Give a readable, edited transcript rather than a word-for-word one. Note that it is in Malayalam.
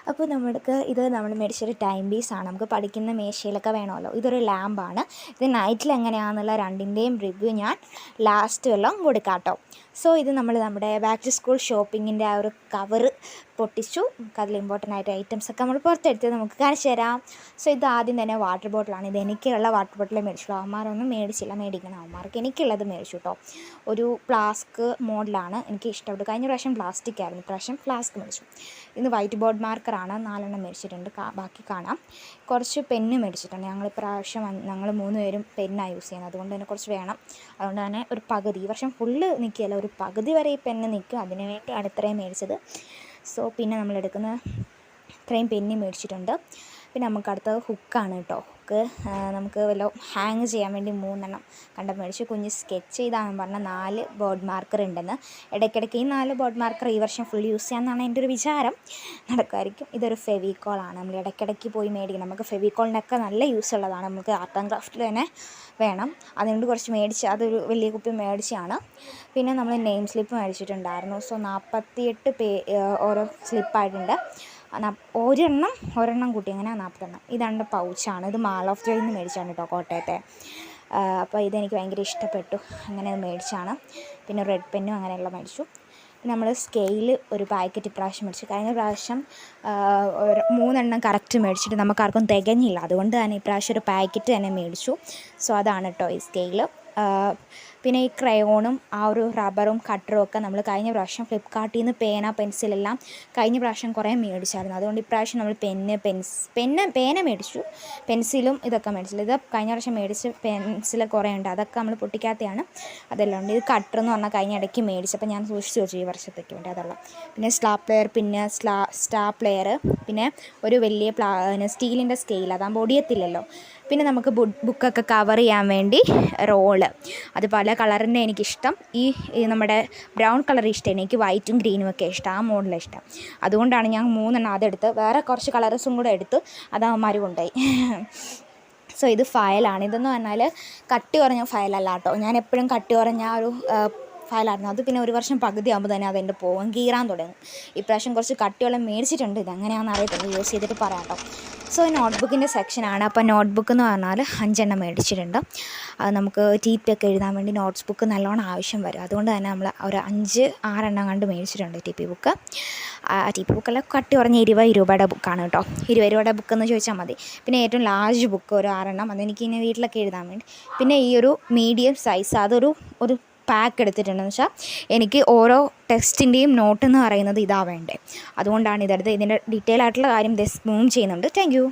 അപ്പോൾ നമ്മൾ മേടിച്ചൊരു ടൈം പീസാണ്. നമുക്ക് പഠിക്കുന്ന മേശയിലൊക്കെ വേണമല്ലോ. ഇതൊരു ലാമ്പാണ്. ഇത് നൈറ്റിൽ എങ്ങനെയാണെന്നുള്ള രണ്ടിൻ്റെയും റിവ്യൂ ഞാൻ ലാസ്റ്റ് വല്ലതും കൊടുക്കാം കേട്ടോ. സോ ഇത് നമ്മുടെ ബാക്ക് ടു സ്കൂൾ ഷോപ്പിങ്ങിൻ്റെ ആ ഒരു കവറ് പൊട്ടിച്ചു. അതിൽ ഇമ്പോർട്ടൻ്റ് ആയിട്ട് ഐറ്റംസൊക്കെ നമ്മൾ പുറത്തെടുത്ത് നമുക്ക് കാണിച്ചു തരാം. സോ ഇത് ആദ്യം തന്നെ വാട്ടർ ബോട്ടിലാണ്. ഇത് എനിക്കുള്ള വാട്ടർ ബോട്ടിൽ മേടിച്ചു. അവന്മാരൊന്നും മേടിച്ചില്ല, മേടിക്കണം. അവന്മാർക്ക് എനിക്കുള്ളത് മേടിച്ചു കേട്ടോ. ഒരു ഫ്ലാസ്ക് മോഡലാണ് എനിക്ക് ഇഷ്ടപ്പെട്ടു. കഴിഞ്ഞ പ്രാവശ്യം പ്ലാസ്റ്റിക് ആയിരുന്നു, ഇപ്രാവശ്യം ഫ്ലാസ്ക് മേടിച്ചു. ഇന്ന് വൈറ്റ് ബോർഡ് മാർക്കറാണ്, 4 മേടിച്ചിട്ടുണ്ട്. ബാക്കി കാണാം. കുറച്ച് പെന്ന് മേടിച്ചിട്ടുണ്ട്. ഞങ്ങൾ 3 പേരും പെന്നാണ് യൂസ് ചെയ്യുന്നത്, അതുകൊണ്ട് തന്നെ കുറച്ച് വേണം. അതുകൊണ്ട് തന്നെ ഒരു പകുതി, ഈ വർഷം ഫുള്ള് നിൽക്കുകയല്ല, ഒരു പകുതി വരെ ഈ പെന്ന് നിൽക്കും. അതിന് വേണ്ടിയാണ് ഇത്രയും മേടിച്ചത്. സോ പിന്നെ നമ്മളെടുക്കുന്ന ഇത്രയും പെന്ന് മേടിച്ചിട്ടുണ്ട്. പിന്നെ നമുക്ക് അടുത്തത് ഹുക്കാണ് കേട്ടോ. ഹുക്ക് നമുക്ക് വല്ല ഹാങ് ചെയ്യാൻ വേണ്ടി 3 മേടിച്ചു. കുഞ്ഞ് സ്കെച്ച് ചെയ്താണെന്ന് പറഞ്ഞാൽ 4 ബോർഡ് മാർക്കർ ഉണ്ടെന്ന്. ഇടയ്ക്കിടയ്ക്ക് ഈ 4 ബോർഡ് മാർക്കർ ഈ വർഷം ഫുൾ യൂസ് ചെയ്യാമെന്നാണ് എൻ്റെ ഒരു വിചാരം. നടക്കുമായിരിക്കും. ഇതൊരു ഫെവിക്കോളാണ്. നമ്മൾ ഇടയ്ക്കിടയ്ക്ക് പോയി മേടിക്കണം. നമുക്ക് ഫെവിക്കോളിനൊക്കെ നല്ല യൂസ് ഉള്ളതാണ്. നമുക്ക് ആർട്ട് ആൻഡ് ക്രാഫ്റ്റിൽ തന്നെ വേണം. അതുകൊണ്ട് കുറച്ച് മേടിച്ച്, അതൊരു വലിയ കുപ്പി മേടിച്ചാണ്. പിന്നെ നമ്മൾ നെയിം സ്ലിപ്പ് മേടിച്ചിട്ടുണ്ടായിരുന്നു. സോ 48 ഓരോ സ്ലിപ്പായിട്ടുണ്ട്. ഒരെണ്ണം കൂട്ടി, അങ്ങനെ 40. ഇതാണ് പൗച്ചാണ്. ഇത് മാൾ ഓഫ് ജോയിൽ നിന്ന് മേടിച്ചാണ് കേട്ടോ, കോട്ടയത്തെ. അപ്പോൾ ഇതെനിക്ക് ഭയങ്കര ഇഷ്ടപ്പെട്ടു, അങ്ങനെ അത് മേടിച്ചാണ്. പിന്നെ റെഡ് പെന്നും അങ്ങനെയുള്ള മേടിച്ചു. പിന്നെ നമ്മൾ സ്കെയിൽ ഒരു പാക്കറ്റ് ഇപ്രാവശ്യം മേടിച്ചു. കഴിഞ്ഞ പ്രാവശ്യം 3 കറക്റ്റ് മേടിച്ചിട്ട് നമുക്കാർക്കും തികഞ്ഞില്ല. അതുകൊണ്ട് തന്നെ ഇപ്രാവശ്യം ഒരു പാക്കറ്റ് തന്നെ മേടിച്ചു. സോ അതാണ് കേട്ടോ ഈ സ്കെയിൽ. പിന്നെ ഈ ക്രയോണും ആ ഒരു റബ്ബറും കട്ടറും ഒക്കെ നമ്മൾ കഴിഞ്ഞ പ്രാവശ്യം ഫ്ലിപ്കാർട്ടിൽ നിന്ന് പെൻസിലെല്ലാം കഴിഞ്ഞ പ്രാവശ്യം കുറേ മേടിച്ചായിരുന്നു. അതുകൊണ്ട് ഇപ്രാവശ്യം നമ്മൾ പേന മേടിച്ചു. പെൻസിലും ഇതൊക്കെ മേടിച്ചില്ല. ഇത് കഴിഞ്ഞ പ്രാവശ്യം മേടിച്ച് പെൻസിൽ കുറേ ഉണ്ട്, അതൊക്കെ നമ്മൾ പൊട്ടിക്കാത്തതാണ്. അതെല്ലാം ഉണ്ട്. ഇത് കട്ടർ എന്ന് പറഞ്ഞാൽ കഴിഞ്ഞ ഇടയ്ക്ക് മേടിച്ചപ്പോൾ ഞാൻ സൂക്ഷിച്ച് വെച്ചു ഈ വർഷത്തേക്ക് വേണ്ടി, അതുള്ള. പിന്നെ സ്റ്റാപ്ലെയർ, പിന്നെ സ്റ്റാപ്ലെയർ, പിന്നെ ഒരു വലിയ സ്റ്റീലിൻ്റെ സ്കെയിൽ, അതാകുമ്പോൾ ഒടിയത്തില്ലല്ലോ. പിന്നെ നമുക്ക് ബുക്കൊക്കെ കവർ ചെയ്യാൻ വേണ്ടി റോള്, അത് പല കളറിൻ്റെ എനിക്കിഷ്ടം. ഈ നമ്മുടെ ബ്രൗൺ കളർ ഇഷ്ടം, എനിക്ക് വൈറ്റും ഗ്രീനും ഒക്കെ ഇഷ്ടം, ആ മോഡലാണ് ഇഷ്ടം. അതുകൊണ്ടാണ് ഞാൻ 3 അതെടുത്ത്, വേറെ കുറച്ച് കളേഴ്സും കൂടെ എടുത്ത് അത് അവന്മാർ കൊണ്ടുപോയി. സോ ഇത് ഫയലാണ്. ഇതെന്ന് പറഞ്ഞാൽ കട്ടി കുറഞ്ഞ ഫയലല്ല കേട്ടോ. ഞാൻ എപ്പോഴും കട്ടി കുറഞ്ഞ ഒരു ഫയലായിരുന്നു. അത് പിന്നെ ഒരു വർഷം പകുതി ആകുമ്പോൾ തന്നെ അതെൻ്റെ പോകും, കീറാൻ തുടങ്ങും. ഇപ്രാവശ്യം കുറച്ച് കട്ടിയുള്ള മേടിച്ചിട്ടുണ്ട്. ഇതെങ്ങനെയാണെന്ന് അറിയത്തില്ല, യൂസ് ചെയ്തിട്ട് പറയാം കേട്ടോ. സോ നോട്ട്ബുക്കിൻ്റെ സെക്ഷനാണ്. അപ്പോൾ നോട്ട്ബുക്ക് എന്ന് പറഞ്ഞാൽ 5 മേടിച്ചിട്ടുണ്ട്. അത് നമുക്ക് TP എഴുതാൻ വേണ്ടി നോട്ട്സ് ബുക്ക് നല്ലോണം ആവശ്യം വരും. അതുകൊണ്ട് തന്നെ നമ്മൾ ഒരു 5-6 കണ്ട് മേടിച്ചിട്ടുണ്ട് TP ബുക്ക്. TP ബുക്കെല്ലാം കട്ടി കുറഞ്ഞ 20 രൂപയുടെ ബുക്കാണ് കേട്ടോ. 20 രൂപയുടെ ബുക്കെന്ന് ചോദിച്ചാൽ മതി. പിന്നെ ഏറ്റവും ലാർജ് ബുക്ക് ഒരു 6 അതെനിക്ക് ഇനി വീട്ടിലൊക്കെ എഴുതാൻ വേണ്ടി. പിന്നെ ഈ ഒരു മീഡിയം സൈസ്, അതൊരു പാക്ക് എടുത്തിട്ടുണ്ടെന്ന് വെച്ചാൽ എനിക്ക് ഓരോ ടെക്സ്റ്റിൻ്റെയും നോട്ട് എന്ന് പറയുന്നത് ഇതാ വേണ്ടേ. അതുകൊണ്ടാണ് ഇതെടുത്ത്. ഇതിൻ്റെ ഡീറ്റെയിൽ ആയിട്ടുള്ള കാര്യം ജസ്റ്റ് മൂവ് ചെയ്യുന്നുണ്ട്. Thank you.